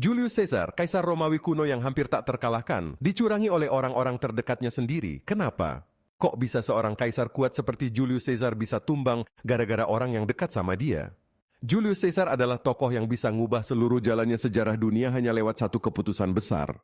Julius Caesar, kaisar Romawi kuno yang hampir tak terkalahkan, dicurangi oleh orang-orang terdekatnya sendiri. Kenapa? Kok bisa seorang kaisar kuat seperti Julius Caesar bisa tumbang gara-gara orang yang dekat sama dia? Julius Caesar adalah tokoh yang bisa ngubah seluruh jalannya sejarah dunia hanya lewat satu keputusan besar.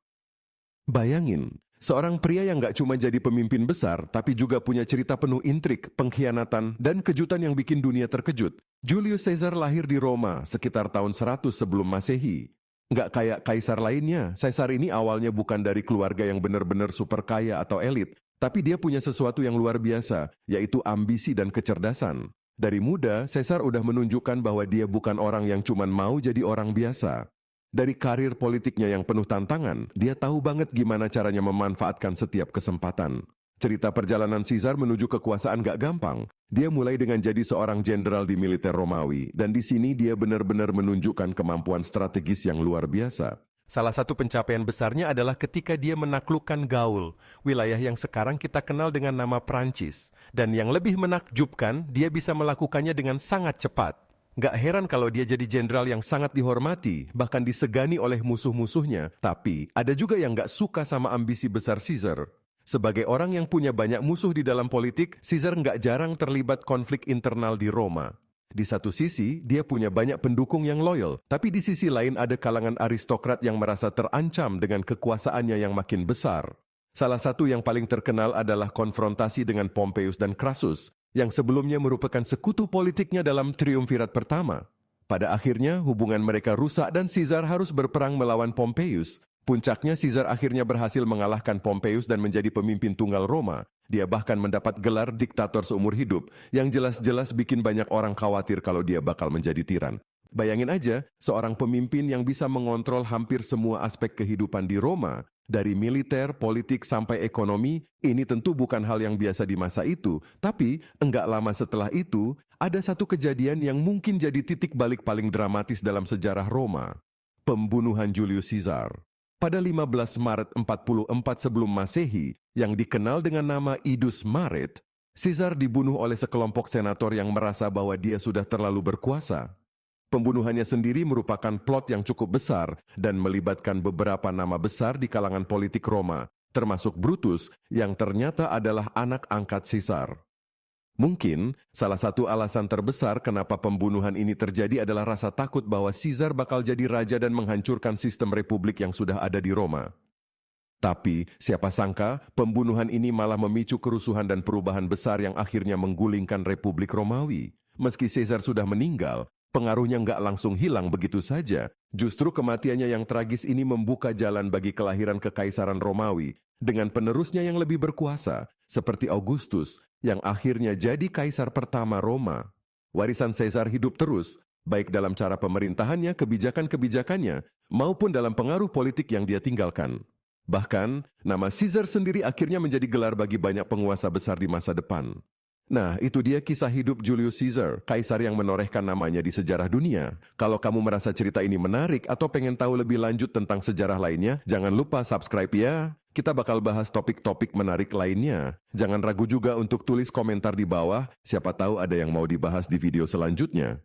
Bayangin, seorang pria yang gak cuma jadi pemimpin besar, tapi juga punya cerita penuh intrik, pengkhianatan, dan kejutan yang bikin dunia terkejut. Julius Caesar lahir di Roma sekitar tahun 100 sebelum Masehi. Nggak kayak kaisar lainnya, Caesar ini awalnya bukan dari keluarga yang benar-benar super kaya atau elit, tapi dia punya sesuatu yang luar biasa, yaitu ambisi dan kecerdasan. Dari muda, Caesar udah menunjukkan bahwa dia bukan orang yang cuma mau jadi orang biasa. Dari karir politiknya yang penuh tantangan, dia tahu banget gimana caranya memanfaatkan setiap kesempatan. Cerita perjalanan Caesar menuju kekuasaan gak gampang. Dia mulai dengan jadi seorang jenderal di militer Romawi, dan di sini dia benar-benar menunjukkan kemampuan strategis yang luar biasa. Salah satu pencapaian besarnya adalah ketika dia menaklukkan Gaul, wilayah yang sekarang kita kenal dengan nama Prancis. Dan yang lebih menakjubkan, dia bisa melakukannya dengan sangat cepat. Gak heran kalau dia jadi jenderal yang sangat dihormati, bahkan disegani oleh musuh-musuhnya. Tapi ada juga yang gak suka sama ambisi besar Caesar. Sebagai orang yang punya banyak musuh di dalam politik, Caesar nggak jarang terlibat konflik internal di Roma. Di satu sisi, dia punya banyak pendukung yang loyal, tapi di sisi lain ada kalangan aristokrat yang merasa terancam dengan kekuasaannya yang makin besar. Salah satu yang paling terkenal adalah konfrontasi dengan Pompeius dan Crassus, yang sebelumnya merupakan sekutu politiknya dalam triumvirat pertama. Pada akhirnya, hubungan mereka rusak dan Caesar harus berperang melawan Pompeius. Puncaknya, Caesar akhirnya berhasil mengalahkan Pompeius dan menjadi pemimpin tunggal Roma. Dia bahkan mendapat gelar diktator seumur hidup, yang jelas-jelas bikin banyak orang khawatir kalau dia bakal menjadi tiran. Bayangin aja, seorang pemimpin yang bisa mengontrol hampir semua aspek kehidupan di Roma, dari militer, politik, sampai ekonomi, ini tentu bukan hal yang biasa di masa itu. Tapi, enggak lama setelah itu, ada satu kejadian yang mungkin jadi titik balik paling dramatis dalam sejarah Roma. Pembunuhan Julius Caesar. Pada 15 Maret 44 sebelum Masehi, yang dikenal dengan nama Idus Maret, Caesar dibunuh oleh sekelompok senator yang merasa bahwa dia sudah terlalu berkuasa. Pembunuhannya sendiri merupakan plot yang cukup besar dan melibatkan beberapa nama besar di kalangan politik Roma, termasuk Brutus yang ternyata adalah anak angkat Caesar. Mungkin salah satu alasan terbesar kenapa pembunuhan ini terjadi adalah rasa takut bahwa Caesar bakal jadi raja dan menghancurkan sistem republik yang sudah ada di Roma. Tapi siapa sangka pembunuhan ini malah memicu kerusuhan dan perubahan besar yang akhirnya menggulingkan Republik Romawi. Meski Caesar sudah meninggal, pengaruhnya nggak langsung hilang begitu saja. Justru kematiannya yang tragis ini membuka jalan bagi kelahiran kekaisaran Romawi dengan penerusnya yang lebih berkuasa, seperti Augustus, yang akhirnya jadi kaisar pertama Roma. Warisan Caesar hidup terus, baik dalam cara pemerintahannya, kebijakan-kebijakannya, maupun dalam pengaruh politik yang dia tinggalkan. Bahkan, nama Caesar sendiri akhirnya menjadi gelar bagi banyak penguasa besar di masa depan. Nah, itu dia kisah hidup Julius Caesar, kaisar yang menorehkan namanya di sejarah dunia. Kalau kamu merasa cerita ini menarik atau pengen tahu lebih lanjut tentang sejarah lainnya, jangan lupa subscribe ya. Kita bakal bahas topik-topik menarik lainnya. Jangan ragu juga untuk tulis komentar di bawah, siapa tahu ada yang mau dibahas di video selanjutnya.